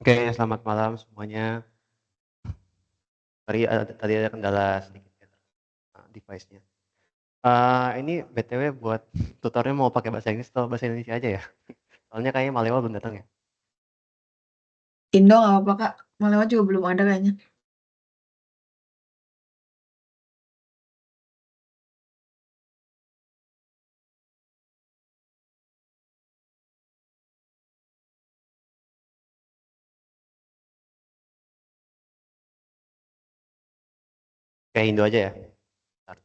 Oke, selamat malam semuanya. Tadi ada kendala sedikit ya, device-nya. Ini BTW buat tutornya mau pakai bahasa Inggris atau bahasa Indonesia aja ya? Soalnya kayaknya Malewa belum datang ya? Indo nggak apa-apa Kak, Malewa juga belum ada kayaknya. Kayak Indo aja ya? Bentar.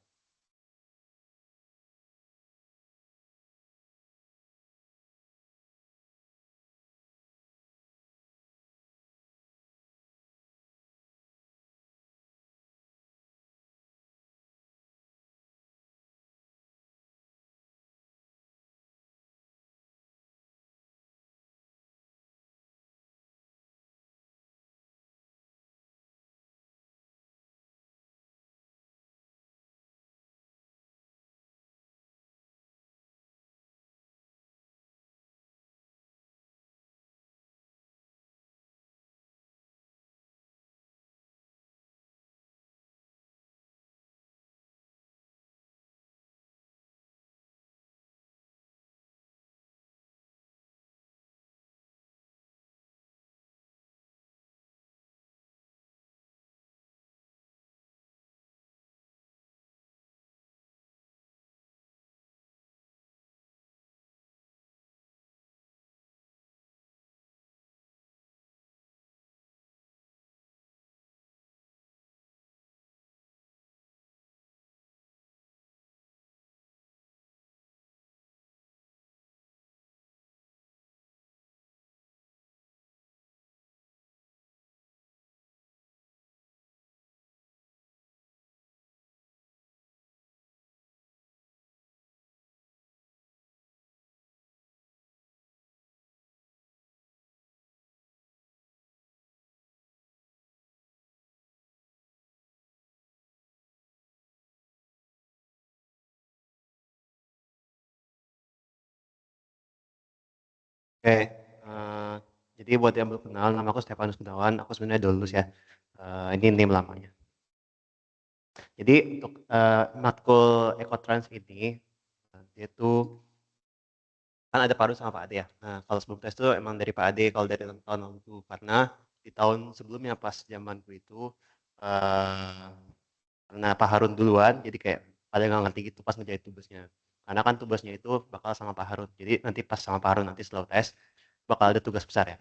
Oke, jadi buat yang belum kenal, nama aku Stefanus Gunawan, aku sebenarnya Dolus ya. Ini name lamanya. Jadi untuk matkul Ekotrans ini, dia tuh kan ada Pak Arun sama Pak Ade ya. Nah, kalau sebelum tes itu emang dari Pak Ade kalau dari tahun lalu karena di tahun sebelumnya pas zamanku itu eh karena Pak Harun duluan, jadi kayak pada nggak ngerti gitu pas ngejahit tubesnya. Karena kan tubesnya itu bakal sama Pak Harun. Jadi nanti pas sama Pak Harun nanti setelah tes bakal ada tugas besar ya.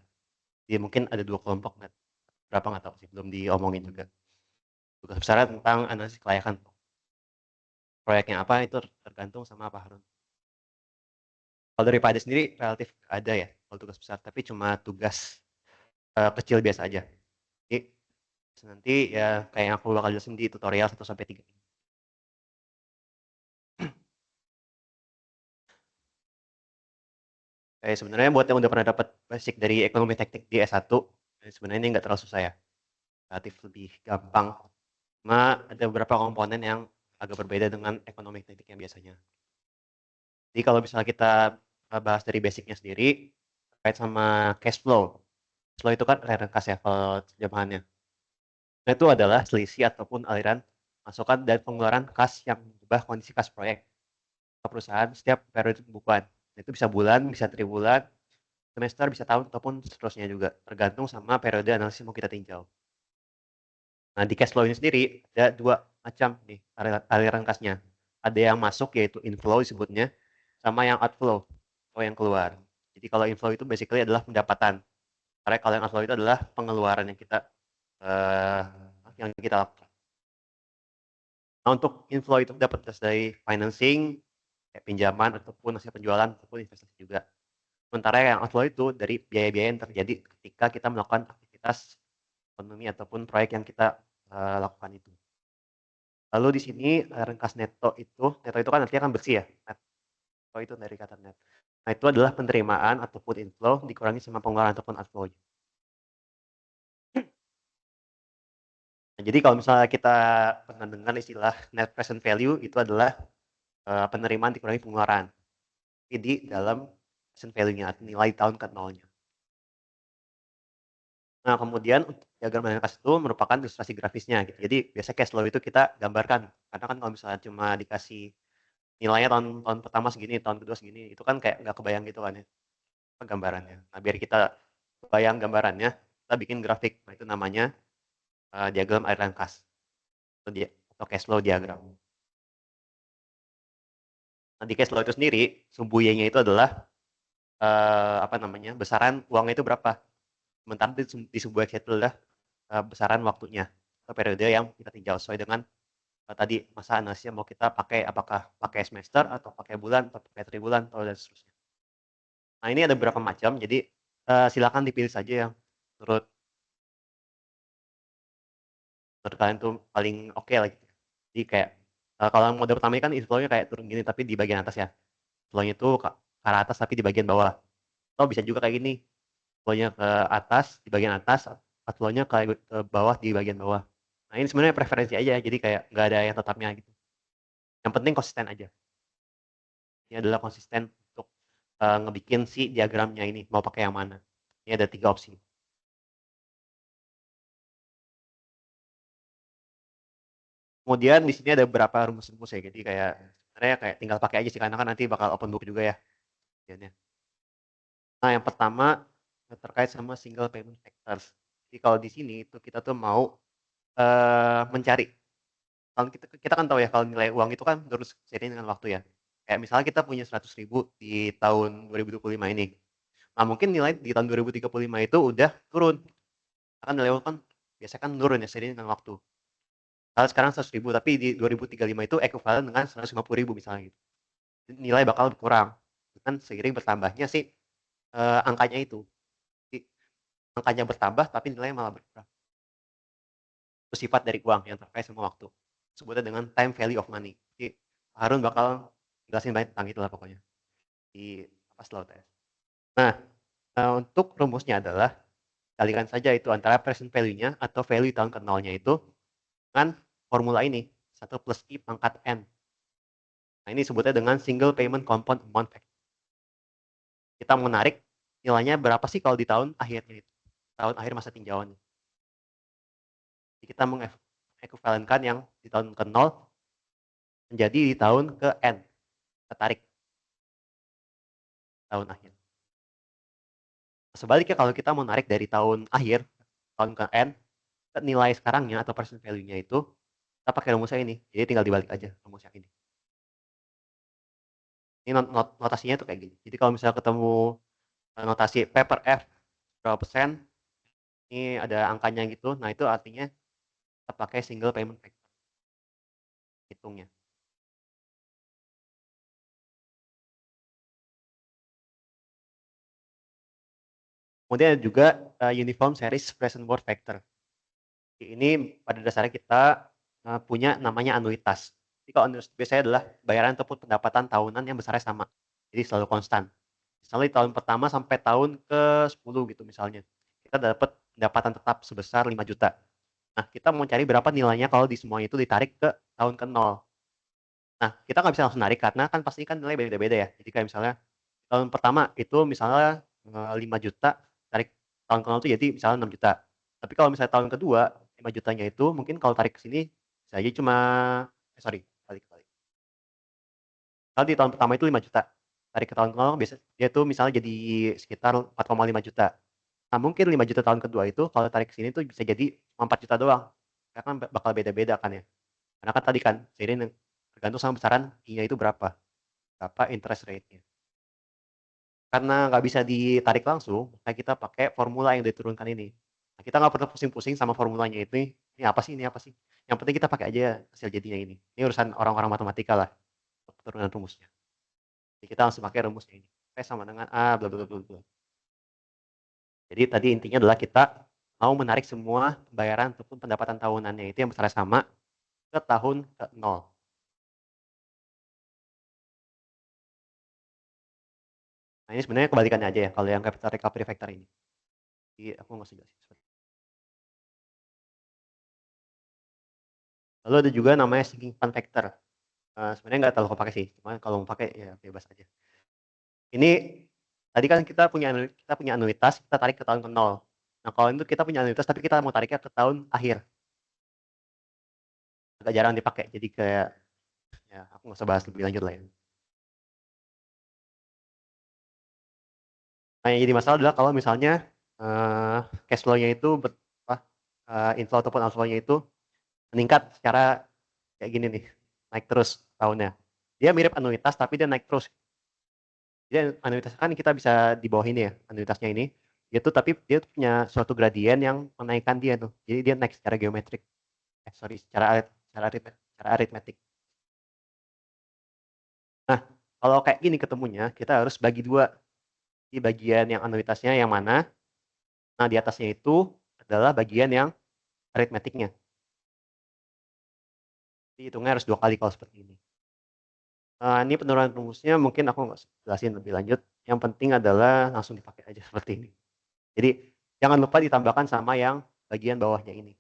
Jadi mungkin ada dua kelompok, berapa nggak tahu sih, belum diomongin juga. Tugas besarnya tentang analisis kelayakan. Proyeknya apa itu tergantung sama Pak Harun. Kalau dari Pak Ade sendiri relatif ada ya kalau tugas besar, tapi cuma tugas kecil biasa aja. Jadi nanti ya kayak yang aku bakal jelasin di tutorial 1 sampai 3. Sebenarnya buat yang udah pernah dapat basic dari ekonomi teknik di S1, sebenarnya ini nggak terlalu susah ya. Relatif lebih gampang. Cuma ada beberapa komponen yang agak berbeda dengan ekonomi teknik yang biasanya. Jadi kalau misalnya kita bahas dari basicnya sendiri, terkait sama cash flow. Cash flow itu kan aliran kas ya kalau terjemahannya. Nah, itu adalah selisih ataupun aliran masukan dan pengeluaran kas yang mengubah kondisi kas proyek perusahaan setiap periode pembukuan. Nah, itu bisa bulan, bisa triwulan, semester, bisa tahun, ataupun seterusnya juga. Tergantung sama periode analisis yang mau kita tinjau. Nah, di cash flow ini sendiri ada dua macam nih aliran kasnya. Ada yang masuk yaitu inflow disebutnya, sama yang outflow atau yang keluar. Jadi kalau inflow itu basically adalah pendapatan. Karena kalau yang outflow itu adalah pengeluaran uh, yang kita lakukan. Nah, untuk inflow itu dapat dari financing, kayak pinjaman ataupun hasil penjualan ataupun investasi juga. Sementara yang outflow itu dari biaya-biaya yang terjadi ketika kita melakukan aktivitas ekonomi ataupun proyek yang kita lakukan itu. Lalu di sini ringkas neto itu kan artinya kan bersih ya. Netto itu dari kata net. Nah, itu adalah penerimaan ataupun inflow dikurangi sama pengeluaran ataupun outflow. Nah, jadi kalau misalnya kita pernah dengar istilah net present value itu adalah penerimaan dikurangi pengeluaran. Jadi dalam present value-nya, nilai tahun ke nolnya. Nah, kemudian untuk diagram linear cost itu merupakan ilustrasi grafisnya gitu. Jadi biasanya cash flow itu kita gambarkan, karena kan kalau misalnya cuma dikasih nilainya tahun tahun pertama segini, tahun kedua segini, itu kan kayak nggak kebayang gitu kan ya, apa, gambarannya. Nah, biar kita kebayang gambarannya, kita bikin grafik. Nah, itu namanya, diagram aliran kas atau cash flow diagram. Nah, di cash flow itu sendiri, sumbu Y-nya itu adalah, apa namanya, besaran uangnya itu berapa. Sementara di sumbu X itu adalah, besaran waktunya atau periode yang kita tinjau sesuai dengan, tadi masa analisisnya mau kita pakai apakah pakai semester atau pakai bulan atau pakai triwulan atau dan seterusnya. Nah, ini ada beberapa macam, jadi, silakan dipilih saja yang menurut menurut kalian tuh paling oke lah gitu. Jadi kayak, kalau yang mode pertama ini kan inflow-nya kayak turun gini tapi di bagian atas ya, flow-nya tuh ke arah atas tapi di bagian bawah. Atau bisa juga kayak gini, flow-nya ke atas di bagian atas, outflow-nya ke bawah di bagian bawah. Nah, ini sebenarnya preferensi aja, jadi kayak nggak ada yang tetapnya gitu. Yang penting konsisten aja. Ini adalah konsisten untuk, ngebikin si diagramnya ini, mau pakai yang mana. Ini ada 3 opsi. Kemudian di sini ada beberapa rumus-rumus ya, jadi kayak sebenarnya kayak tinggal pakai aja sih, karena kan nanti bakal open book juga ya ujiannya. Nah, yang pertama terkait sama single payment factors. Jadi kalau di sini itu kita tuh mau, mencari, kalau kita kan tahu ya kalau nilai uang itu kan terus seiring dengan waktu ya. Kayak misalnya kita punya 100.000 di tahun 2025 ini. Nah, mungkin nilai di tahun 2035 itu udah turun. Kan nilai uang kan biasanya kan turun ya seiring dengan waktu. Kalau sekarang 100.000 tapi di 2035 itu ekuivalen dengan 150.000 misalnya gitu. Nilai bakal berkurang dengan seiring bertambahnya si, angkanya itu. Jadi angkanya bertambah tapi nilainya malah berkurang. Itu sifat dari uang yang terkait sama waktu. Disebutnya dengan time value of money. Jadi Harun bakal jelasin banyak tentang itulah pokoknya di apa setelah UTS. Nah, untuk rumusnya adalah kalikan saja itu antara present value-nya atau value tahun ke nolnya itu dengan formula ini, 1 plus I pangkat N. Nah, ini disebutnya dengan single payment compound amount factor. Kita menarik nilainya berapa sih kalau di tahun akhirnya itu, tahun akhir masa tinjauannya. Jadi kita mengekuivalenkan yang di tahun ke 0 menjadi di tahun ke N. Kita tarik tahun akhir. Sebaliknya kalau kita mau narik dari tahun akhir, tahun ke N, nilai sekarangnya atau present value-nya itu, kita pakai rumusnya ini. Jadi tinggal dibalik aja rumus yang ini. Ini notasinya tuh kayak gini. Jadi kalau misalnya ketemu notasi P per F berapa persen, ini ada angkanya gitu. Nah, itu artinya kita pakai single payment factor. Hitungnya. Kemudian ada juga uniform series present worth factor. Ini pada dasarnya kita punya namanya anuitas. Jadi kalau anuitas biasanya adalah bayaran ataupun pendapatan tahunan yang besarnya sama. Jadi selalu konstan. Misalnya di tahun pertama sampai tahun ke-10 gitu misalnya. Kita dapat pendapatan tetap sebesar 5 juta. Nah, kita mau cari berapa nilainya kalau di semuanya itu ditarik ke tahun ke 0. Nah, kita nggak bisa langsung narik karena kan pasti kan nilai beda-beda ya. Jadi kayak misalnya tahun pertama itu misalnya 5 juta, tarik tahun ke 0 itu jadi misalnya 6 juta. Tapi kalau misalnya tahun kedua 5 jutanya itu mungkin kalau tarik ke sini bisa aja cuma sorry, balik. Kalau di tahun pertama itu 5 juta, tarik ke tahun ke 0 biasa dia tuh misalnya jadi sekitar 4,5 juta. Nah, mungkin 5 juta tahun kedua itu kalau tarik ke sini tuh bisa jadi 4 juta doang. Karena kan bakal beda-beda kan ya. Karena kan tadi kan seiring tergantung sama besaran I-nya itu berapa interest rate-nya. Karena nggak bisa ditarik langsung, makanya kita pakai formula yang diturunkan ini. Nah, kita nggak perlu pusing-pusing sama formulanya ini apa sih ini apa sih. Yang penting kita pakai aja hasil jadinya ini. Ini urusan orang-orang matematika lah, turunan rumusnya. Jadi kita langsung pakai rumusnya ini. P sama dengan A, bla bla bla bla. Jadi tadi intinya adalah kita mau menarik semua pembayaran ataupun pendapatan tahunannya itu yang besarnya sama ke tahun ke 0. Nah, ini sebenarnya kebalikannya aja ya kalau yang capital recovery factor ini. Jadi aku nggak usah jelasin. Lalu ada juga namanya sinking fund factor. Sebenarnya nggak terlalu kepake sih, cuman kalau mau pakai ya bebas aja. Ini tadi kan kita punya anuitas, kita tarik ke tahun ke 0. Nah, kalau itu kita punya anuitas tapi kita mau tariknya ke tahun akhir. Agak jarang dipakai. Jadi kayak ya aku nggak usah bahas lebih lanjut lah ya. Nah, yang jadi masalah adalah kalau misalnya cash flow-nya itu inflow ataupun outflow-nya itu meningkat secara kayak gini nih, naik terus tahunnya. Dia mirip anuitas tapi dia naik terus. Jadi anuitas kan kita bisa di bawah ini ya, anuitasnya ini. Dia tuh tapi dia tuh punya suatu gradien yang menaikkan dia tuh. Jadi dia naik secara geometrik. Secara aritmetik. Nah, kalau kayak gini ketemunya, kita harus bagi dua. Di bagian yang anuitasnya yang mana. Nah, di atasnya itu adalah bagian yang aritmetiknya. Jadi hitungnya harus 2 kali kalau seperti ini. Ini penurunan rumusnya mungkin aku nggak jelasin lebih lanjut. Yang penting adalah langsung dipakai aja seperti ini. Jadi jangan lupa ditambahkan sama yang bagian bawahnya ini.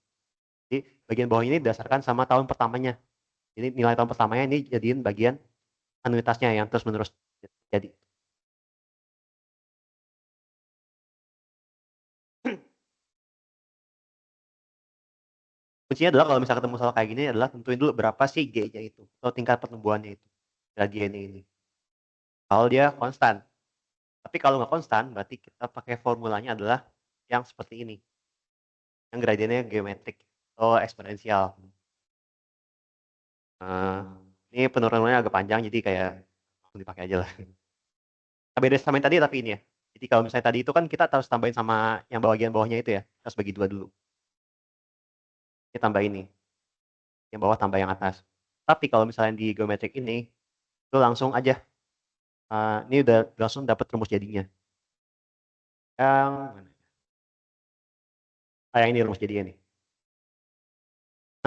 Jadi bagian bawah ini didasarkan sama tahun pertamanya. Jadi nilai tahun pertamanya ini jadiin bagian anuitasnya yang terus menerus jadi. Kuncinya adalah kalau misalnya ketemu soal kayak gini adalah tentuin dulu berapa sih G-nya itu atau tingkat pertumbuhannya itu, gradiennya ini. Kalau dia konstan. Tapi kalau nggak konstan berarti kita pakai formulanya adalah yang seperti ini. Yang gradiennya geometrik atau eksponensial. Ini penurunannya agak panjang jadi kayak dipakai aja lah. Beda sama yang tadi tapi ini ya. Jadi kalau misalnya tadi itu kan kita harus tambahin sama yang bagian bawahnya itu ya. Harus bagi dua dulu. Ini tambah ini. Yang bawah tambah yang atas. Tapi kalau misalnya di geometrik ini, itu langsung aja. Ini udah langsung dapat rumus jadinya. Yang ini rumus jadinya nih.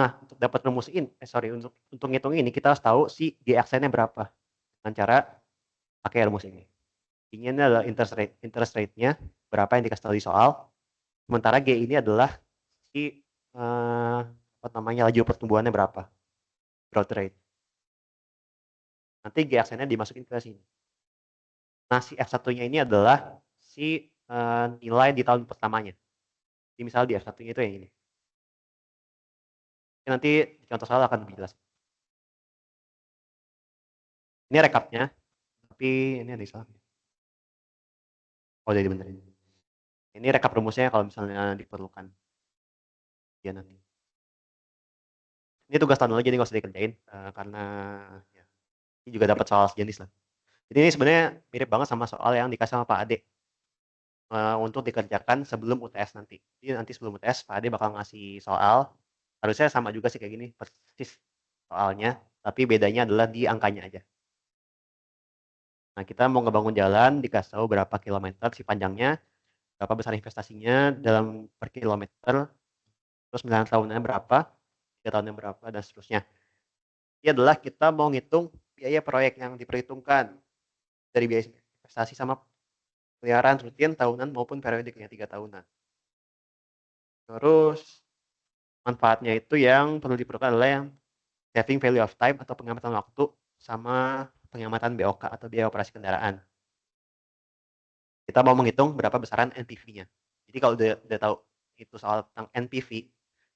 Nah, untuk dapat rumus ini, untuk ngitung ini kita harus tahu si G-aksennya berapa. Dengan cara pakai rumus ini. Ini adalah interest rate-nya berapa yang dikasih tahu di soal. Sementara G ini adalah si laju pertumbuhannya berapa, growth rate. Nanti G aksennya dimasukin ke sini. Nah, si F1-nya ini adalah si nilai di tahun pertamanya. Jadi misalnya di F1-nya itu yang ini. Nanti di contoh soal akan lebih jelas. Ini rekapnya, tapi ini ada salah. Oh, jadi bener. Ini rekap rumusnya kalau misalnya diperlukan. Ya nanti. Ini tugas tahun lalu jadi nggak usah dikerjain karena ya, ini juga dapat soal sejenis lah. Jadi ini sebenarnya mirip banget sama soal yang dikasih sama Pak Ade untuk dikerjakan sebelum UTS nanti. Jadi nanti sebelum UTS Pak Ade bakal ngasih soal. Harusnya sama juga sih kayak gini persis soalnya, tapi bedanya adalah di angkanya aja. Nah, kita mau ngebangun jalan, dikasih tahu berapa kilometer si panjangnya, berapa besar investasinya dalam per kilometer, terus 9 tahunnya berapa, 3 tahunnya berapa, dan seterusnya. Ini adalah kita mau ngitung biaya proyek yang diperhitungkan dari biaya investasi sama pemeliharaan rutin tahunan maupun periodiknya 3 tahunan. Terus manfaatnya itu yang perlu diperlukan adalah yang saving value of time atau pengamatan waktu sama pengamatan BOK atau biaya operasi kendaraan. Kita mau menghitung berapa besaran NPV-nya. Jadi kalau udah tahu itu soal tentang NPV,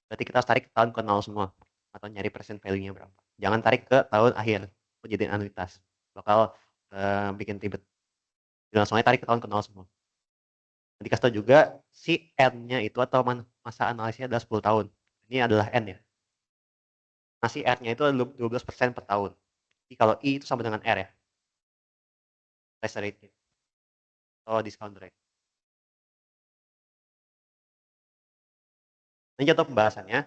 berarti kita harus tarik ke tahun ke 0 semua atau nyari present value-nya berapa. Jangan tarik ke tahun akhir, jadiin anuitas. Bakal bikin ribet. Langsung aja tarik ke tahun ke 0 semua. Dikasih tahu juga si N-nya itu atau masa analisnya adalah 10 tahun. Ini adalah N ya. Nah, si R-nya itu adalah 12% per tahun. Jadi kalau I itu sama dengan R ya. Price rate-nya. Atau discount rate. Ini contoh pembahasannya.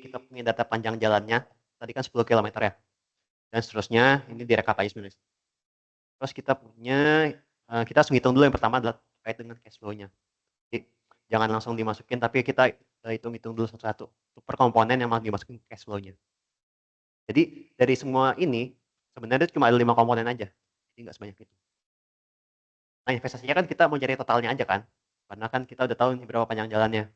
Kita punya data panjang jalannya. Tadi kan 10 km ya. Dan seterusnya, ini direkap aja sebenarnya. Terus kita punya, kita harus ngitung dulu yang pertama adalah terkait dengan cash flow-nya. Jadi, jangan langsung dimasukin, tapi kita hitung-hitung dulu satu-satu. Per komponen yang mau dimasukin cash flow-nya. Jadi, dari semua ini, sebenarnya cuma ada 5 komponen aja. Jadi, nggak sebanyak itu. Nah, investasinya kan kita mau cari totalnya aja kan. Karena kan kita udah tahu nih berapa panjang jalannya.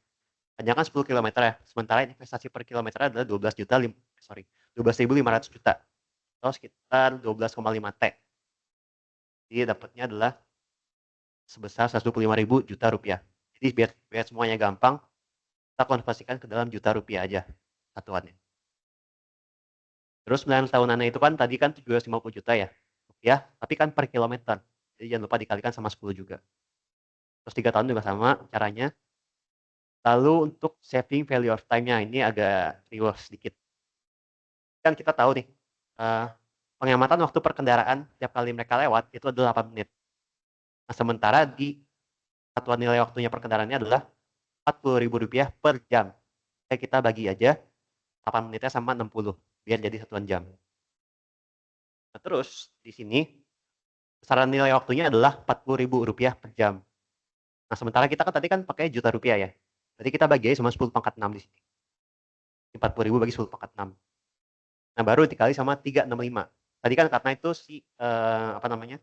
Panjang kan 10 km ya. Sementara investasi per kilometer adalah 12.500 juta. Atau sekitar 12,5 T. Jadi dapatnya adalah sebesar 125.000 juta rupiah. Jadi Jadi biar semuanya gampang, kita konversikan ke dalam juta rupiah aja satuannya. Terus pembayaran tahunannya itu kan tadi kan 750 juta ya, rupiah, tapi kan per kilometer. Jadi jangan lupa dikalikan sama 10 juga. Terus 3 tahun juga sama caranya. Lalu untuk saving value of time-nya ini agak reward sedikit. Kan kita tahu nih, penghematan waktu perkendaraan tiap kali mereka lewat itu adalah 8 menit. Nah, sementara di satuan nilai waktunya perkendaraannya adalah Rp40.000 per jam. Kayak kita bagi aja 8 menitnya sama 60 biar jadi satuan jam. Nah, terus di sini besaran nilai waktunya adalah Rp40.000 per jam. Nah, sementara kita kan tadi kan pakai juta rupiah ya. Jadi kita bagi aja sama 10 pangkat 6 di sini. 40.000 bagi 10 pangkat 6. Nah, baru dikali sama 365. Tadi kan karena itu si apa namanya?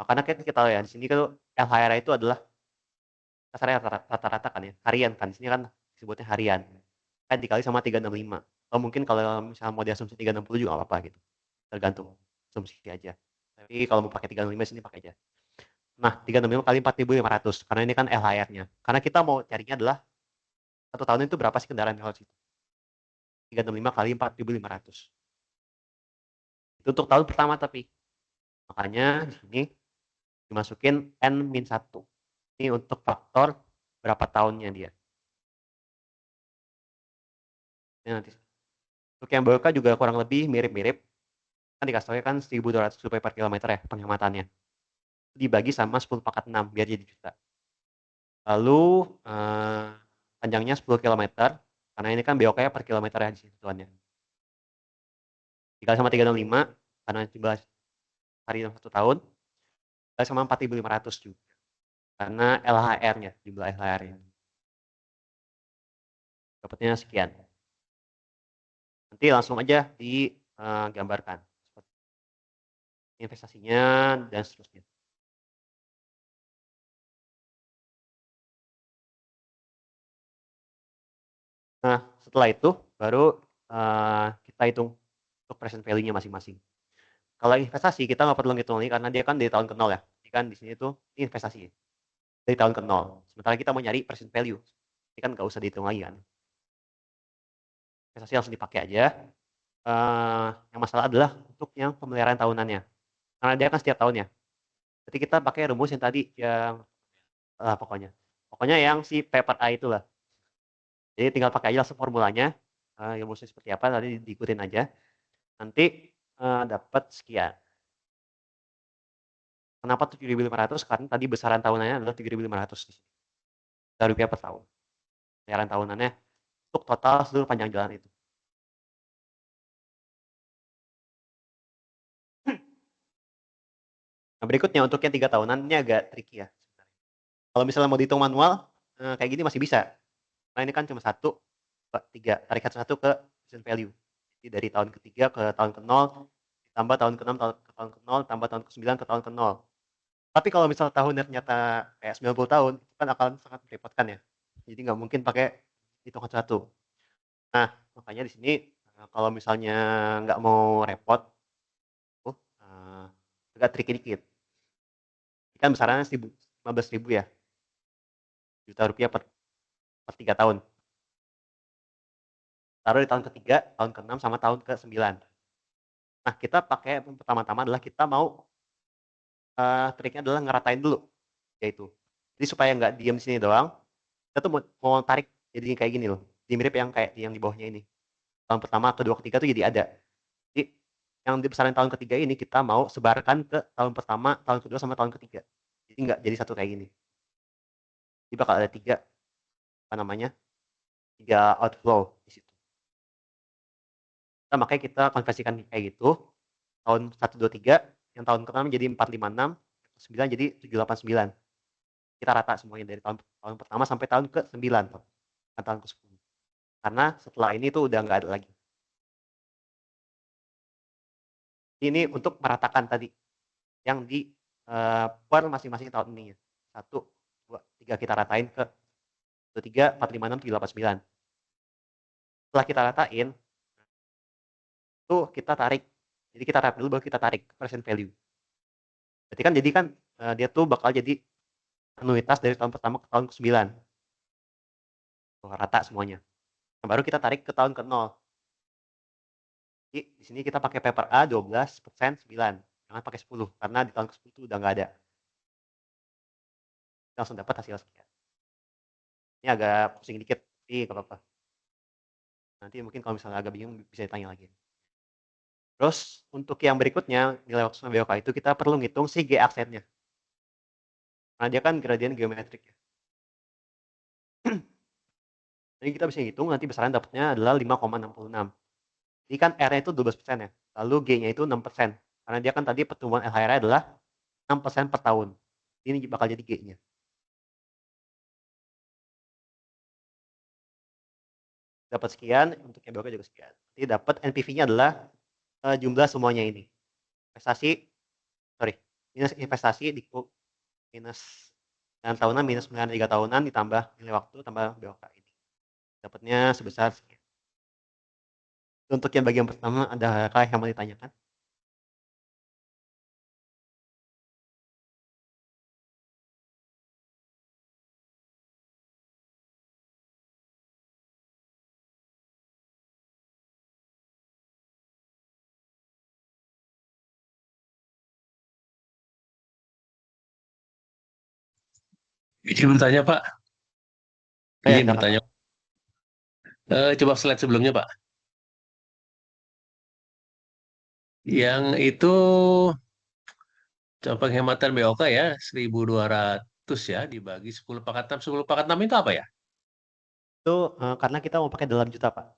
Karena kita tahu ya di sini kan LHR itu adalah kasarnya rata-rata kan ya, harian kan. Di sini kan disebutnya harian. Kan dikali sama 365. Atau mungkin kalau misalnya mau diasumsi 360 juga nggak apa-apa gitu. Tergantung asumsi aja. Tapi kalau mau pakai 365 sini pakai aja. Nah, 365 kali 4.500 karena ini kan LHR-nya. Karena kita mau carinya adalah satu tahun itu berapa sih kendaraan yang harus itu. 365 kali 4.500. Itu untuk tahun pertama tapi. Makanya di sini dimasukin N-1. Ini untuk faktor berapa tahunnya dia. Ini nanti. Untuk yang BOK juga kurang lebih mirip-mirip. Kan dikasih tahu kan 1.200 rupiah per kilometer ya penghematannya. Dibagi sama 10 pangkat 6 biar jadi juta. Lalu panjangnya 10 kilometer. Karena ini kan BOK per kilometer ya di sini tuannya. Dikali sama 365 karena jumlah hari dalam 1 tahun. Dikali sama 4.500 juga. Karena LHR-nya, jumlah LHR-nya. Dapatnya sekian. Nanti langsung aja digambarkan investasinya dan seterusnya. Nah, setelah itu baru kita hitung untuk present value-nya masing-masing. Kalau investasi kita nggak perlu ngitung lagi karena dia kan dari tahun ke nol ya. Jadi kan di sini tuh investasi dari tahun ke nol. Sementara kita mau nyari present value, ini kan nggak usah dihitung lagi kan. Investasi langsung dipakai aja. Yang masalah adalah untuk yang pemeliharaan tahunannya. Karena dia kan setiap tahun ya. Jadi kita pakai rumus yang tadi yang pokoknya. Pokoknya yang si paper A itulah. Jadi tinggal pakai aja langsung formulanya. Rumusnya seperti apa tadi diikutin aja. Nanti dapat sekian. Kenapa 7.500? Karena tadi besaran tahunannya adalah 7.500 di sini. Rupiah per tahun. Pemeliharaan tahunannya untuk total seluruh panjang jalan itu. Nah, berikutnya untuk yang 3 tahunan ini agak tricky ya. Kalau misalnya mau dihitung manual, kayak gini masih bisa. Nah, ini kan cuma 1, 2, 3. Tarik satu-satu ke present value. Jadi dari tahun ke-3 ke tahun ke-0, tambah tahun ke-6 ke tahun ke-0, tambah tahun ke-9 ke tahun ke-0. Tapi kalau misalnya tahunnya ternyata kayak 90 tahun, itu kan akan sangat merepotkan ya. Jadi nggak mungkin pakai hitungan satu. Nah, makanya di sini kalau misalnya nggak mau repot, agak tricky dikit. Kan besarannya 15.000 ya, juta rupiah per 3 tahun. Taruh di tahun ke-3, tahun ke-6, sama tahun ke-9. Nah, kita pakai pertama-tama adalah kita mau triknya adalah ngeratain dulu, yaitu. Jadi supaya nggak diem di sini doang, kita tuh mau tarik jadi kayak gini loh. Jadi mirip yang kayak yang di bawahnya ini. Tahun pertama, kedua, ketiga tuh jadi ada. Jadi yang di besaran tahun ketiga ini kita mau sebarkan ke tahun pertama, tahun kedua, sama tahun ketiga. Jadi nggak jadi satu kayak gini. Jadi bakal ada 3 apa namanya? 3 outflow di situ. Nah, makanya kita konversikan kayak gitu. Tahun 1, 2, 3, yang tahun ke-6 jadi 4, 5, 6, 9 jadi 7, 8, 9. Kita rata semuanya dari tahun pertama sampai tahun ke-9, bukan tahun ke-10. Karena setelah ini tuh udah nggak ada lagi. Ini untuk meratakan tadi yang di per masing-masing tahun ini. 1, 2, 3 kita ratain ke 1, 3, 4, 5, 6, 7, 8, 9. Setelah kita ratain, tuh kita tarik. Jadi kita tarik dulu baru kita tarik present value. Berarti kan jadi kan dia tuh bakal jadi anuitas dari tahun pertama ke tahun ke-9, rata semuanya. Nah, baru kita tarik ke tahun ke-0. Jadi di sini kita pakai paper A 12%, 9. Jangan pakai 10 karena di tahun ke-10 itu udah nggak ada. Kita langsung dapat hasil sekian. Ini agak pusing dikit, tapi nggak apa-apa. Nanti mungkin kalau misalnya agak bingung bisa ditanya lagi. Terus untuk yang berikutnya, nilai waktu sama BOK itu kita perlu ngitung si G aksennya. Karena dia kan gradien geometrik ya. Jadi kita bisa hitung nanti besaran dapatnya adalah 5,66. Jadi kan R-nya itu 12% ya. Lalu G-nya itu 6%. Karena dia kan tadi pertumbuhan LHR adalah 6% per tahun. Ini bakal jadi G-nya. Dapat sekian, untuk yang BOK juga sekian. Jadi dapat NPV-nya adalah jumlah semuanya ini. Minus investasi minus 9 tahunan minus 93 tahunan ditambah nilai waktu tambah BOK ini. Dapatnya sebesar sekian. Untuk yang bagian pertama adakah yang mau ditanyakan? Izin bertanya, Pak. Ya, Izin bertanya. Coba slide sebelumnya, Pak. Yang itu penghematan BOK ya 1.200 ya dibagi 10 pangkat 6. 10 pangkat 6 itu apa ya? Itu karena kita mau pakai dalam juta, Pak.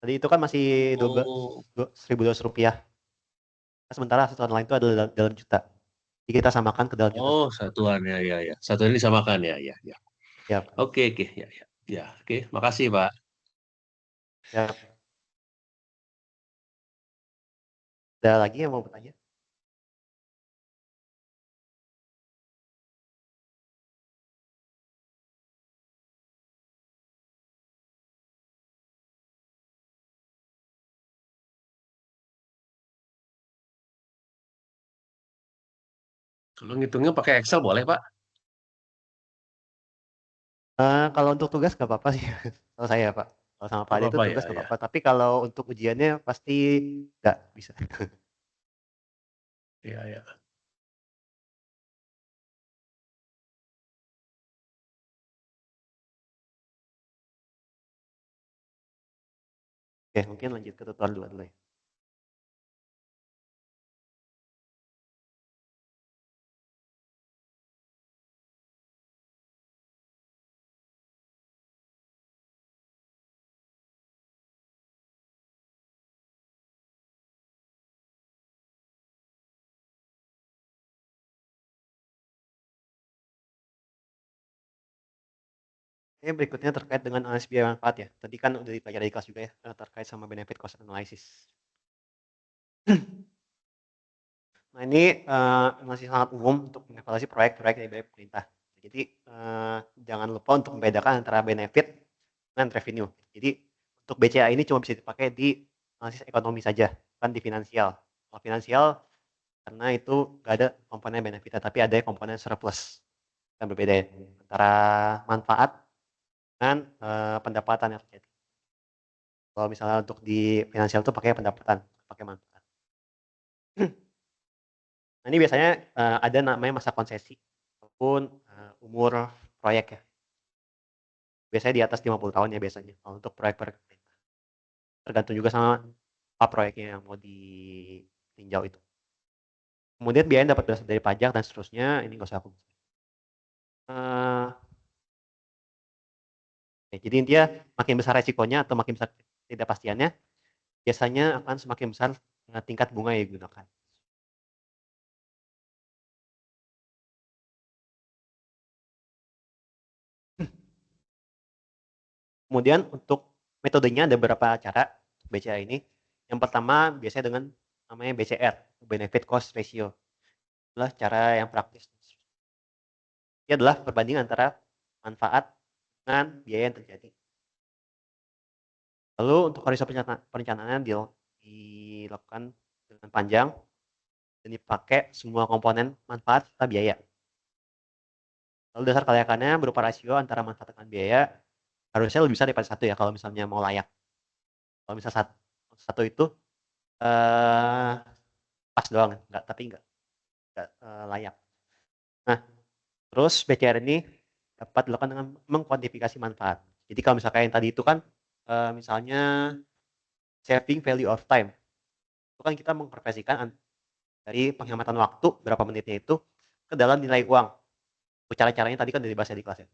Tadi itu kan masih Oh, Rp1.200. Sementara satuan lain itu adalah dalam juta. Jadi kita samakan ke dalam juta. satuannya ya. Satuan ini disamakan ya. Ya, Pak. Oke, ya. Ya, oke. Makasih, Pak. Ya. Ada lagi yang mau bertanya? Kalau ngitungnya pakai Excel boleh, Pak? Kalau untuk tugas nggak apa-apa sih. Kalau saya, Pak. Kalau sama Pak Nggak Ade itu apa-apa tugas ya. nggak apa-apa. Tapi kalau untuk ujiannya pasti nggak bisa. Ya. Oke, mungkin lanjut ke tutorial 2 dulu ya. Ini berikutnya terkait dengan analisis biaya manfaat ya. Tadi kan udah dipelajari di kelas juga ya, terkait sama benefit cost analysis. Nah ini masih sangat umum untuk mengevaluasi proyek-proyek dari pemerintah. Jadi jangan lupa untuk membedakan antara benefit dan revenue. Jadi untuk BCA ini cuma bisa dipakai di analisis ekonomi saja, bukan di finansial. Kalau finansial karena itu nggak ada komponen benefitnya, tapi ada komponen surplus. Yang berbeda ya, antara manfaat dan pendapatan yang terjadi. Kalau misalnya untuk di finansial itu pakai pendapatan, pakai manfaat. Nah ini biasanya ada namanya masa konsesi ataupun umur proyek ya. Biasanya di atas 50 tahun ya biasanya kalau untuk proyek-proyek. Tergantung juga sama apa proyeknya yang mau ditinjau itu. Kemudian biaya dapat berasal dari pajak dan seterusnya, ini nggak usah aku. Jadi intinya makin besar resikonya atau makin besar ketidakpastiannya, biasanya akan semakin besar tingkat bunga yang digunakan. Kemudian untuk metodenya ada beberapa cara BCA ini. Yang pertama biasanya dengan namanya BCR, Benefit Cost Ratio. Adalah cara yang praktis. Ini adalah perbandingan antara manfaat dengan biaya yang terjadi. Lalu untuk horizon perencanaan dilakukan dengan panjang. dan dipakai semua komponen manfaat serta biaya. Lalu dasar kelayakannya berupa rasio antara manfaat dengan biaya, harusnya lebih besar daripada 1 ya kalau misalnya mau layak. Kalau misal satu itu, pas doang, nggak, layak. Nah, terus BCR ini dapat dilakukan dengan mengkuantifikasi manfaat. Jadi kalau misalkan yang tadi itu kan, misalnya saving value of time, itu kan kita mengkonversikan dari penghematan waktu berapa menitnya itu ke dalam nilai uang. Cara-caranya tadi kan udah dibahas ya di kelas ya.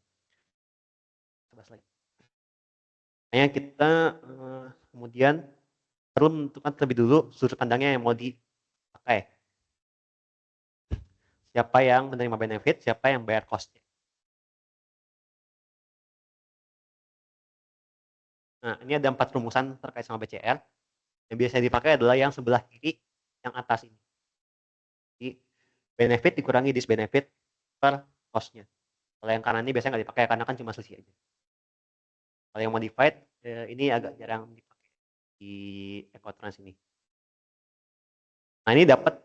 Kita bahas lagi. Makanya kita, kemudian perlu menentukan terlebih dulu sudut pandangnya yang mau dipakai. Siapa yang menerima benefit, siapa yang bayar cost-nya. Nah, ini ada 4 rumusan terkait sama BCR. Yang biasanya dipakai adalah yang sebelah kiri, yang atas ini. Jadi, benefit dikurangi disbenefit per cost-nya. Kalau yang kanan ini biasanya nggak dipakai karena kan cuma selisih aja. Kalau yang modified, ini agak jarang dipakai di Ecotrans ini. Nah, ini dapat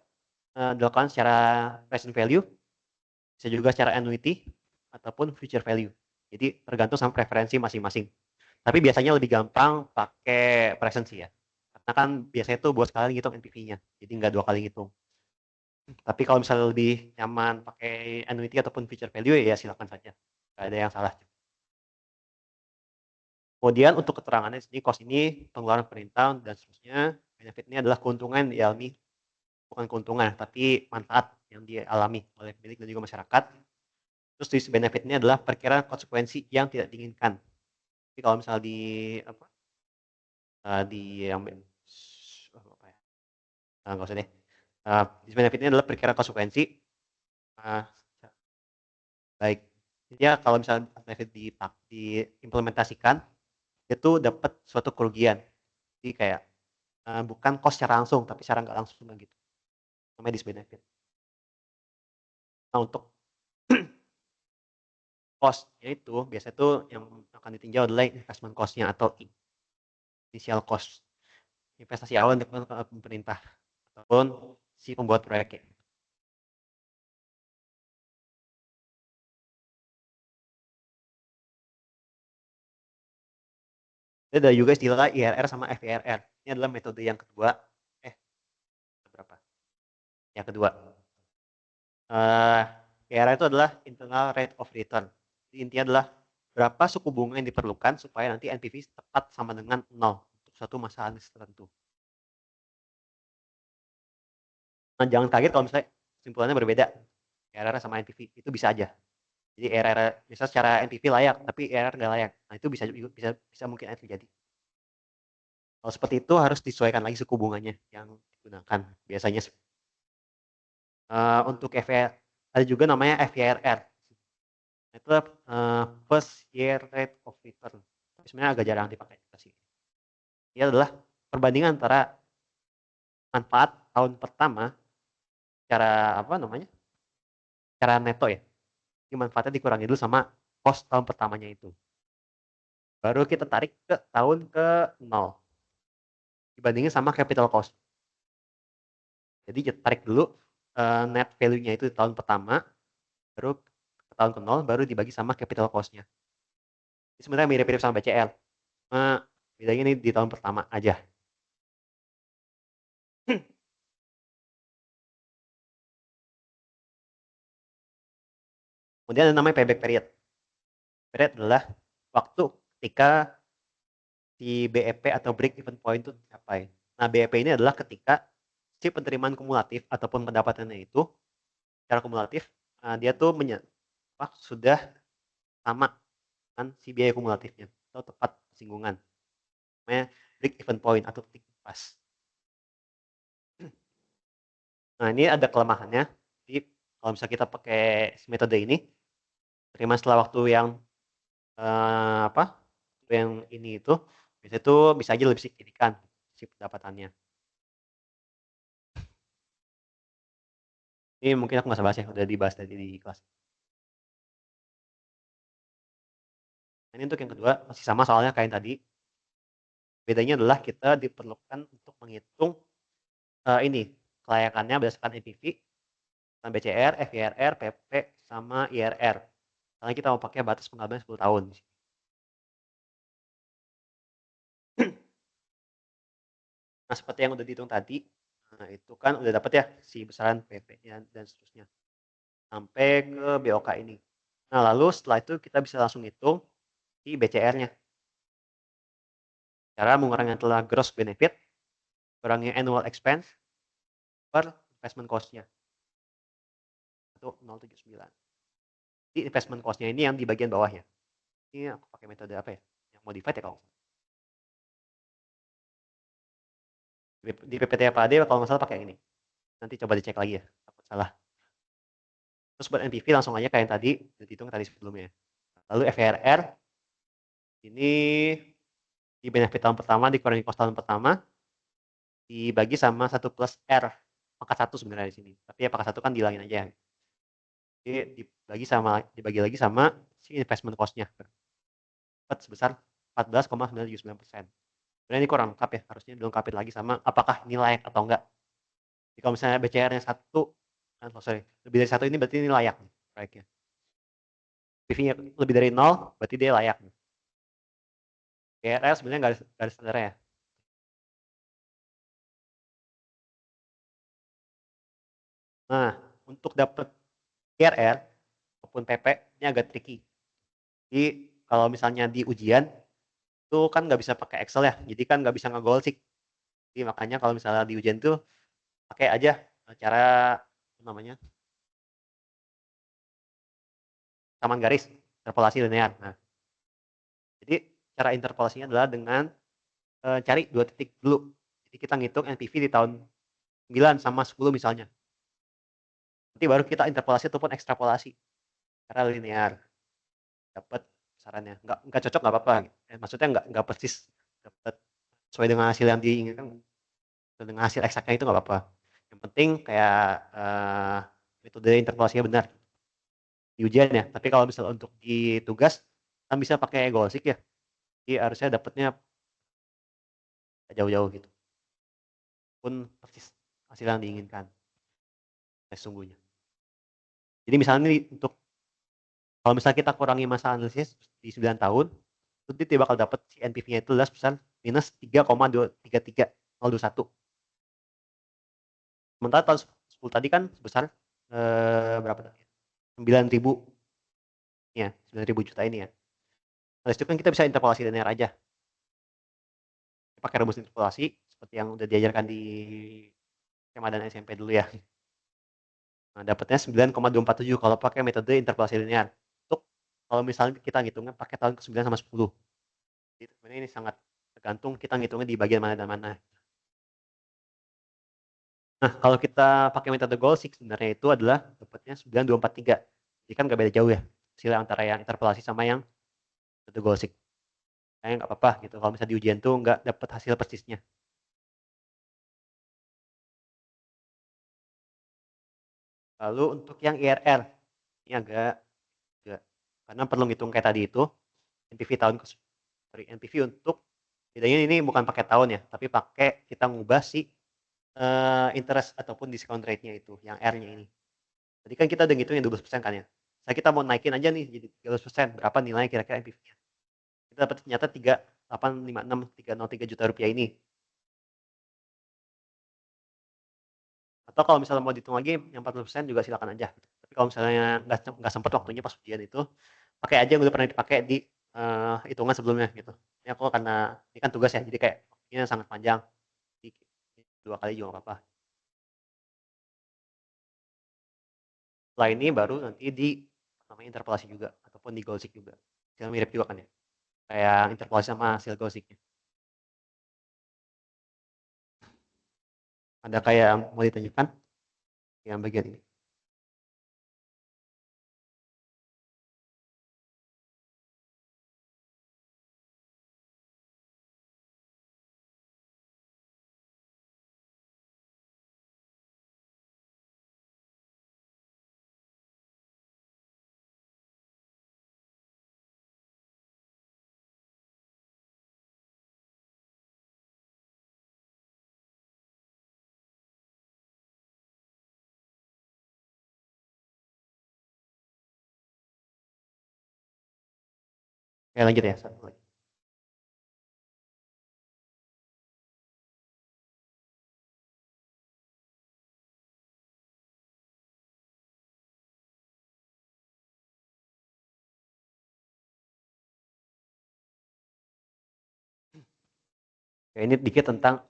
dilakukan secara present value, bisa juga secara annuity, ataupun future value. Jadi tergantung sama preferensi masing-masing. Tapi biasanya lebih gampang pakai present sih ya. Karena kan biasanya tuh buat sekali ngitung NPV-nya. Jadi nggak 2 kali ngitung. Tapi kalau misalnya lebih nyaman pakai annuity ataupun future value ya silakan saja. Nggak ada yang salah. Kemudian untuk keterangannya sini cost ini pengeluaran perintah dan seterusnya. Benefit ini adalah keuntungan yang dialami, bukan keuntungan tapi manfaat yang dialami oleh pemilik dan juga masyarakat. Terus di benefit ini adalah perkiraan konsekuensi yang tidak diinginkan. Jadi kalau misalnya di apa, di yang apa ya, nggak usah deh. Benefit ini adalah perkiraan konsekuensi, baik. Ya kalau misalnya benefit diimplementasikan, itu dapat suatu kerugian. Jadi kayak, bukan cost secara langsung, tapi secara nggak langsung gitu. Namanya disbenefit. Nah untuk cost itu biasanya tuh yang akan ditinjau adalah investment cost-nya atau initial cost. Investasi awal untuk pemerintah ataupun si pembuat proyeknya. Ada juga istilah IRR sama FIRR. Ini adalah metode yang kedua. Berapa? Yang kedua. IRR itu adalah internal rate of return. Jadi intinya adalah berapa suku bunga yang diperlukan supaya nanti NPV tepat sama dengan 0 untuk suatu masa tertentu. Nah, jangan kaget kalau misalnya kesimpulannya berbeda. IRR sama NPV itu bisa aja. Jadi IRR bisa secara NPV layak, tapi IRR nggak layak. Nah, itu bisa mungkin terjadi. Kalau seperti itu harus disesuaikan lagi suku bunganya yang digunakan biasanya. Untuk FIR ada juga namanya FIRR. Itu first year rate of return. Tapi sebenarnya agak jarang dipakai juga sih. Ini adalah perbandingan antara manfaat tahun pertama secara apa namanya? Secara neto ya. Ini manfaatnya dikurangi dulu sama cost tahun pertamanya itu. Baru kita tarik ke tahun ke 0. Dibandingin sama capital cost. Jadi kita tarik dulu net value-nya itu di tahun pertama, baru ke tahun ke 0, baru dibagi sama capital cost-nya. Ini sebenarnya mirip-mirip sama BCL. Bedanya ini di tahun pertama aja. Kemudian ada namanya payback period. Period adalah waktu ketika si BEP atau break even point itu tercapai. Nah, BEP ini adalah ketika si penerimaan kumulatif ataupun pendapatannya itu secara kumulatif dia tuh sudah sama dengan si biaya kumulatifnya atau tepat singgungan. Namanya break even point atau titik pas. Nah, ini ada kelemahannya. Jadi kalau misalnya kita pakai metode ini, terima setelah waktu yang yang ini itu biasanya itu bisa aja lebih signifikan si pendapatannya. Ini mungkin aku nggak usah bahas ya, udah dibahas tadi di kelas. Ini untuk yang kedua masih sama soalnya kayak yang tadi. Bedanya adalah kita diperlukan untuk menghitung ini kelayakannya berdasarkan NPV, BCR, FYRR, PP, sama IRR. Karena kita mau pakai batas pengabdian 10 tahun. Nah, seperti yang udah dihitung tadi, nah itu kan udah dapat ya si besaran PP-nya dan seterusnya. Sampai ke BOK ini. Nah, lalu setelah itu kita bisa langsung hitung si BCR-nya. Cara mengurangi telah gross benefit, kurangi annual expense, per investment cost-nya. Itu 0,79. Jadi investment cost-nya ini yang di bagian bawah ya. Ini aku pakai metode apa ya? Yang modified ya kalau di PPT-PAD kalau nggak salah pakai ini. Nanti coba dicek lagi ya, takut salah. Terus buat NPV langsung aja kayak yang tadi, udah dihitung tadi sebelumnya. Lalu FRR, ini di benefit tahun pertama, dikurangi cost tahun pertama, dibagi sama 1 plus R, pangkat 1 sebenarnya di sini. Tapi ya pangkat 1 kan dihilangin aja. Jadi dibagi lagi sama si investment cost-nya. Sebesar 14,99%. Sebenarnya ini kurang lengkap ya, harusnya dilengkapi lagi sama apakah ini layak atau enggak. Jadi kalau misalnya BCR-nya 1, lebih dari 1 ini berarti ini layak proyeknya. PV-nya lebih dari 0, berarti dia layak. IRR sebenarnya garis standarnya ya. Nah, untuk dapat IRR maupun PP ini agak tricky. Jadi kalau misalnya di ujian itu kan nggak bisa pakai Excel ya, jadi kan nggak bisa nge-goal sih. Jadi makanya kalau misalnya di ujian tuh pakai aja cara namanya samaan garis, interpolasi linear. Nah, jadi cara interpolasinya adalah dengan cari 2 titik dulu. Jadi kita ngitung NPV di tahun 9 sama 10 misalnya. Nanti baru kita interpolasi ataupun ekstrapolasi secara linear. Dapat sarannya. Nggak cocok nggak apa-apa. Maksudnya nggak persis dapat sesuai dengan hasil yang diinginkan. Dengan hasil eksaknya itu nggak apa-apa. Yang penting kayak metode interpolasinya benar di ujian ya. Tapi kalau misalnya untuk di tugas kan bisa pakai goalseek ya. Jadi harusnya dapatnya jauh-jauh gitu. Pun persis hasil yang diinginkan. Sesungguhnya. Jadi misalnya nih untuk kalau misalnya kita kurangi masa analisis di 9 tahun, itu dia bakal dapat si NPV-nya itu adalah sebesar minus 3,33021. Sementara tahun 10 tadi kan sebesar berapa tadi? 9.000 ya, 9.000 juta ini ya. Nah, itu kan kita bisa interpolasi linear aja. Pakai rumus interpolasi seperti yang udah diajarkan di SMA dan SMP dulu ya. Nah, dapatnya 9,247 kalau pakai metode interpolasi linear. Untuk kalau misalnya kita ngitungnya pakai tahun ke-9 sama 10. Jadi sebenarnya ini sangat tergantung kita ngitungnya di bagian mana dan mana. Nah, kalau kita pakai metode goalseek sebenarnya itu adalah dapatnya 9243. Jadi kan nggak beda jauh ya hasil antara yang interpolasi sama yang metode goalseek. Kayaknya nggak apa-apa gitu. Kalau misalnya di ujian tuh nggak dapat hasil persisnya. Lalu untuk yang IRR ini agak karena perlu ngitung kayak tadi itu NPV tahun NPV untuk bedanya ini bukan pakai tahun ya, tapi pakai kita ngubah si interest ataupun discount rate-nya itu yang R-nya ini. Tadi kan kita udah ngitungin 12% kan ya. Saya kita mau naikin aja nih jadi 13%, berapa nilainya kira-kira NPV-nya. Kita dapat ternyata 3,856,303 juta rupiah ini. Atau kalau misalnya mau dihitung lagi yang 40% juga silakan aja. Tapi kalau misalnya nggak sempat waktunya pas ujian itu, pakai aja yang udah pernah dipakai di hitungan sebelumnya gitu. Ini aku karena ini kan tugas ya, jadi kayak ini sangat panjang. Jadi 2 kali juga nggak apa-apa. Setelah ini baru nanti di namanya interpolasi juga ataupun di goalseek juga. Yang mirip juga kan ya. Kayak interpolasi sama hasil goalseek-nya. Ada kayak mau ditanyakan yang bagian ini? Oke, lanjut ya, satu lagi. Oke, ini dikit tentang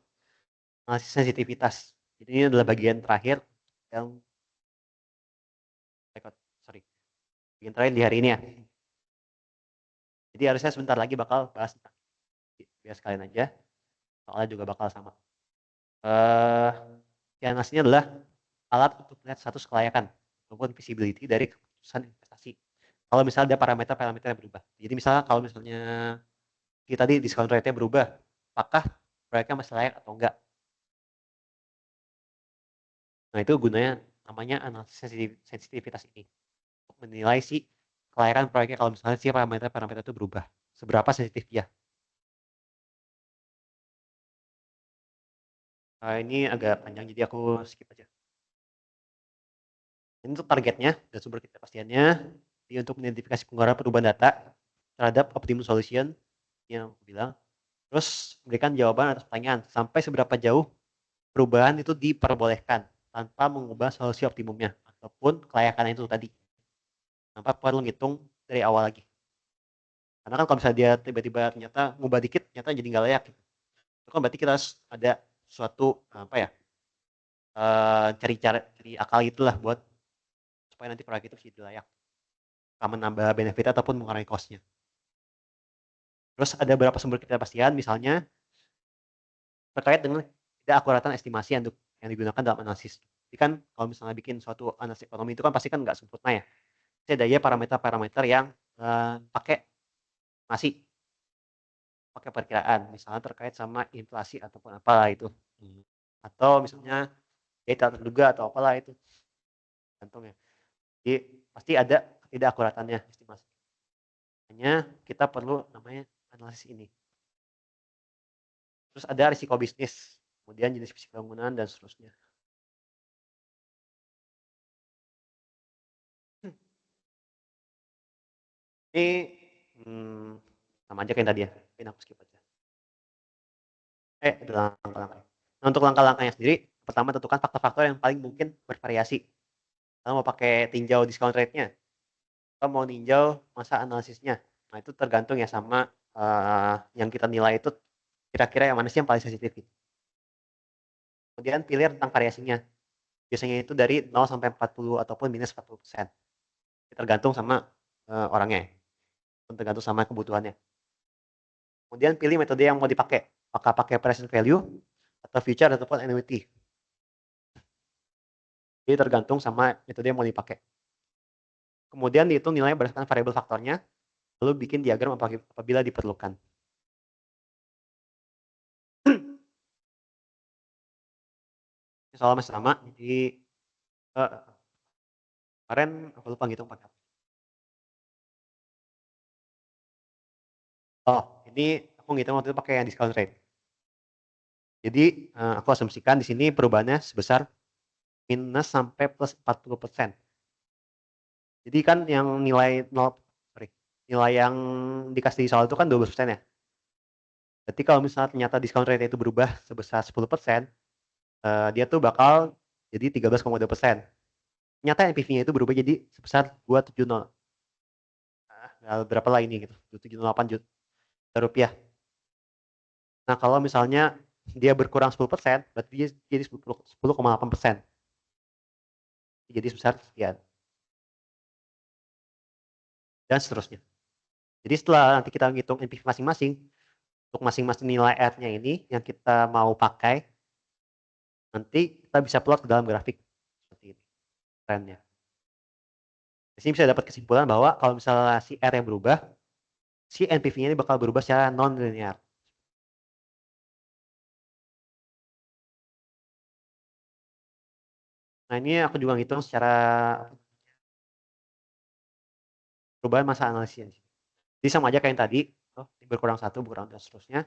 analisis sensitivitas. Jadi ini adalah bagian terakhir yang bagian terakhir di hari ini ya. Jadi harusnya sebentar lagi bakal bahas tentang biar sekalian aja, soalnya juga bakal sama. Analisisnya adalah alat untuk melihat status kelayakan maupun visibility dari keputusan investasi. Kalau misalnya ada parameter-parameter yang berubah. Jadi misalnya kalau misalnya kita tadi discount rate-nya berubah, apakah proyeknya masih layak atau enggak? Nah, itu gunanya namanya analisis sensitivitas ini. Untuk menilai si kelayakan proyeknya kalau misalnya si parameter-parameter itu berubah. Seberapa sensitif dia. Ini agak panjang jadi aku skip aja. Ini untuk targetnya dan sumber ketidakpastiannya. Jadi untuk mengidentifikasi pengeluaran perubahan data terhadap optimum solution yang aku bilang. Terus memberikan jawaban atas pertanyaan sampai seberapa jauh perubahan itu diperbolehkan tanpa mengubah solusi optimumnya ataupun kelayakan itu tadi. Tanpa perlu ngitung dari awal lagi. Karena kan kalau misalnya dia tiba-tiba ternyata ngubah dikit, ternyata jadi nggak layak. Itu kan berarti kita harus ada suatu apa ya, cari akal itulah buat supaya nanti proyek itu jadi layak. Akan menambah benefit ataupun mengurangi cost-nya. Terus ada beberapa sumber ketidakpastian, misalnya terkait dengan tidak akuratan estimasi yang digunakan dalam analisis. Jadi kan kalau misalnya bikin suatu analisis ekonomi itu kan pasti kan nggak sempurna ya. Jadi ada ya parameter-parameter yang pakai masih pakai perkiraan, misalnya terkait sama inflasi ataupun apalah itu. Atau misalnya ya tak terduga atau apalah itu. Gantung ya. Jadi pasti ada ketidakakuratannya estimasi. Hanya kita perlu namanya analisis ini. Terus ada risiko bisnis, kemudian jenis fisik bangunan dan seterusnya. Ini sama aja kayak tadi ya, mungkin aku skip aja. Ada langkah-langkah. Nah, untuk langkah-langkahnya sendiri, pertama tentukan faktor-faktor yang paling mungkin bervariasi. Kalau mau pakai tinjau discount rate-nya, atau mau ninjau masa analisisnya. Nah, itu tergantung ya sama yang kita nilai itu kira-kira yang mana sih yang paling sensitif gitu. Kemudian pilih tentang variasinya. Biasanya itu dari 0 sampai 40 ataupun minus 40%. Tergantung sama orangnya. Tergantung sama kebutuhannya. Kemudian pilih metode yang mau dipakai. Apakah pakai present value atau future ataupun annuity. Jadi tergantung sama metode yang mau dipakai. Kemudian dihitung nilai berdasarkan variabel faktornya, lalu bikin diagram apabila diperlukan. Soal masih sama, jadi kemarin aku lupa ngitung pakai apa. Oh, ini aku ngitung waktu itu pakai yang discount rate. Jadi aku asumsikan di sini perubahannya sebesar minus sampai plus 40%. Jadi kan yang nilai yang dikasih di soal itu kan 12% ya. Berarti kalau misalnya ternyata discount rate itu berubah sebesar 10%, dia tuh bakal jadi 13,2%. Ternyata NPV-nya itu berubah jadi sebesar 270. Berapa lah ini gitu, 278 juta rupiah. Nah, kalau misalnya dia berkurang 10%, berarti dia jadi 10,8%. Jadi sebesar sekian. Dan seterusnya. Jadi setelah nanti kita ngitung NPV masing-masing, untuk masing-masing nilai R-nya ini yang kita mau pakai, nanti kita bisa plot ke dalam grafik seperti ini trennya. Di sini bisa dapat kesimpulan bahwa kalau misalnya si R yang berubah, si NPV-nya ini bakal berubah secara non-linear. Nah, ini aku juga ngitung secara perubahan masa analisisnya. Jadi sama aja kayak yang tadi, berkurang 1, berkurang dan seterusnya.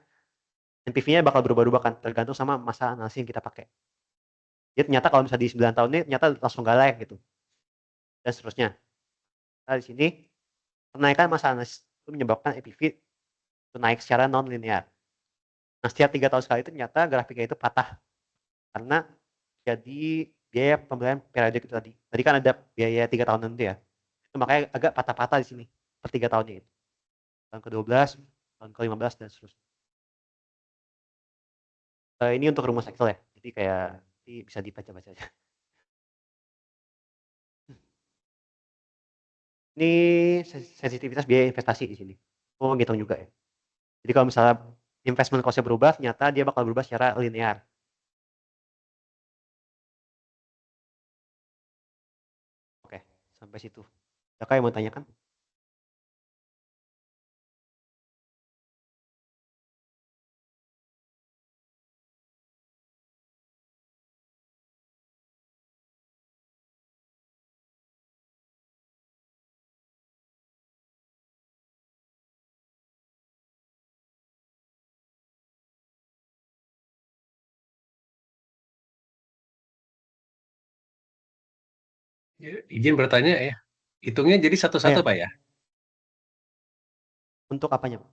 NPV-nya bakal berubah-ubah kan, tergantung sama masa analisis yang kita pakai. Jadi ternyata kalau misalnya di 9 tahun ini ternyata langsung gak layak gitu. Dan seterusnya. Nah, di sini kenaikan masa analisis itu menyebabkan EPV itu naik secara non-linear. Nah, setiap 3 tahun sekali itu ternyata grafiknya itu patah karena jadi biaya pembelian periodik itu tadi. Tadi kan ada biaya 3 tahunan itu ya, itu makanya agak patah-patah di sini per 3 tahunnya itu. Tahun ke-12, tahun ke-15 dan seterusnya. Ini untuk rumus Excel ya, jadi kayak nanti bisa dibaca-baca aja. Ini sensitivitas biaya investasi di sini. Oh, ngitung juga ya. Jadi kalau misalnya investment cost-nya berubah, ternyata dia bakal berubah secara linear. Oke, sampai situ. Kakak yang mau tanyakan? Izin bertanya ya, hitungnya jadi Oh satu-satu ya, Pak ya? untuk apanya, Pak?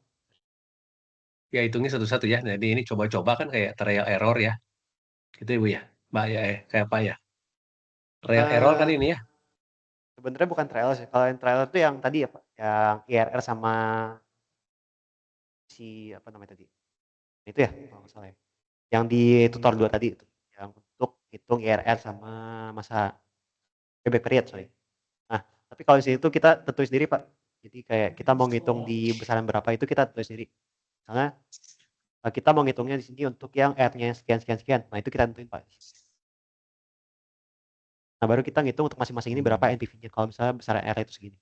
Ya hitungnya satu-satu ya. Jadi ini coba-coba kan kayak trial error ya. Gitu ya Bu ya? Mbak ya, kayak Pak ya. Trial error kan Eh, ini ya. sebenarnya bukan trial sih. Kalau yang trial itu yang tadi ya, Pak, yang IRR sama si apa namanya tadi? Itu ya, kalau nggak salah ya. Yang di tutor 2 tadi itu, yang untuk hitung IRR sama masa payback period, sorry. Nah, tapi kalau di sini tuh kita tentuin sendiri, Pak. Jadi kayak kita mau ngitung di besaran berapa itu kita tentuin sendiri. Misalnya kita mau ngitungnya di sini untuk yang R-nya sekian sekian sekian. Nah, itu kita tentuin, Pak. Nah, baru kita ngitung untuk masing-masing ini berapa NPV-nya kalau misalnya besaran R itu segini.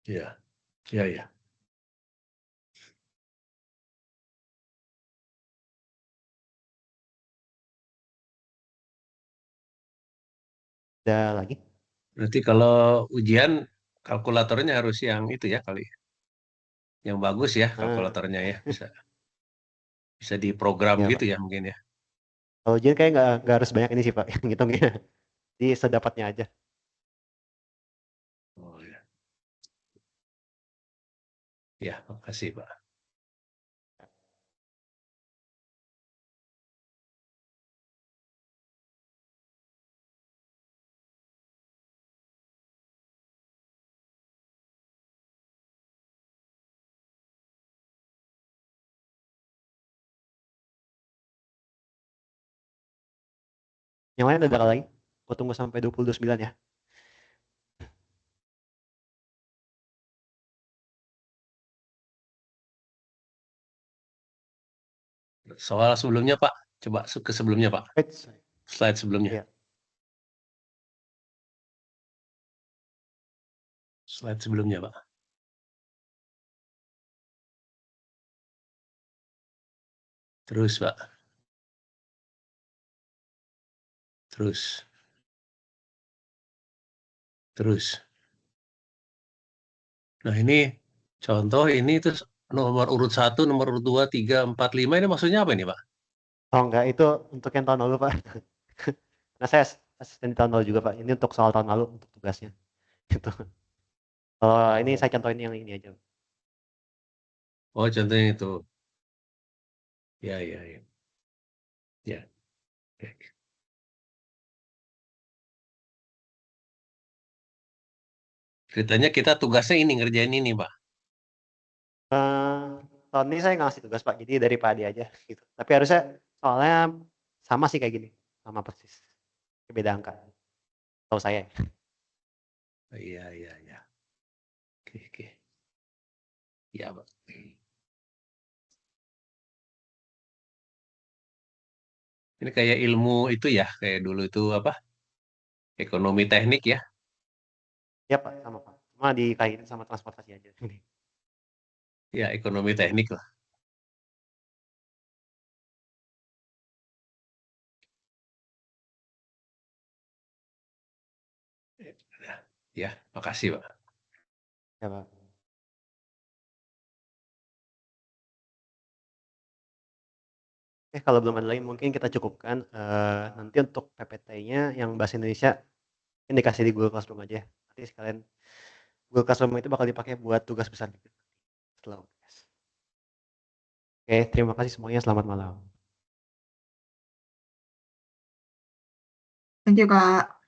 Iya, iya, iya. Ada lagi? Berarti kalau ujian kalkulatornya harus yang itu ya kali. Yang bagus ya Nah, kalkulatornya ya. Bisa bisa diprogram ya, gitu Pak. ya mungkin ya. Kalau ujian kayak nggak harus banyak ini sih, Pak, yang ngitungnya. Jadi sedapatnya aja. Oh ya. Ya, makasih Pak. Yang lain ada lagi? Gue tunggu sampai 2029 ya. Soal sebelumnya Pak, coba ke sebelumnya Pak. Wait, sorry. Slide sebelumnya. Iya. Slide sebelumnya Pak. Terus Pak. Terus. Terus. Nah ini contoh ini terus nomor urut 1, nomor urut 2, 3, 4, 5 ini maksudnya apa ini Pak? Oh enggak, itu untuk yang tahun lalu, Pak. Nah, saya asisten di tahun lalu juga, Pak. Ini untuk soal tahun lalu untuk tugasnya. Gitu. Kalau ini Oh, saya contohin yang ini aja. oh contohnya itu. Ya, ya, ya. Ya. Oke. Ceritanya kita tugasnya ini ngerjain ini Pak. Eh, tahun ini saya ngasih tugas, Pak. Jadi dari Pak Adi aja gitu. Tapi harusnya soalnya sama sih kayak gini. Sama persis. Beda angka. Tahu saya. Oh, iya, iya, iya. Oke, oke. Ya Pak. Ini kayak ilmu itu ya, kayak dulu itu apa? Ekonomi teknik ya. Ya, Pak, sama, Pak. Cuma dikaitin sama transportasi aja. Ya, ekonomi teknik lah. Ya, makasih Pak. Ya, Pak. Kalau belum ada lagi mungkin kita cukupkan. Nanti untuk PPT-nya yang bahasa Indonesia Ini dikasih di Google Classroom aja. Nanti sekalian Google Classroom itu bakal dipakai buat tugas besar setelah UTS. Oke, terima kasih semuanya. Selamat malam. Thank you, Kak.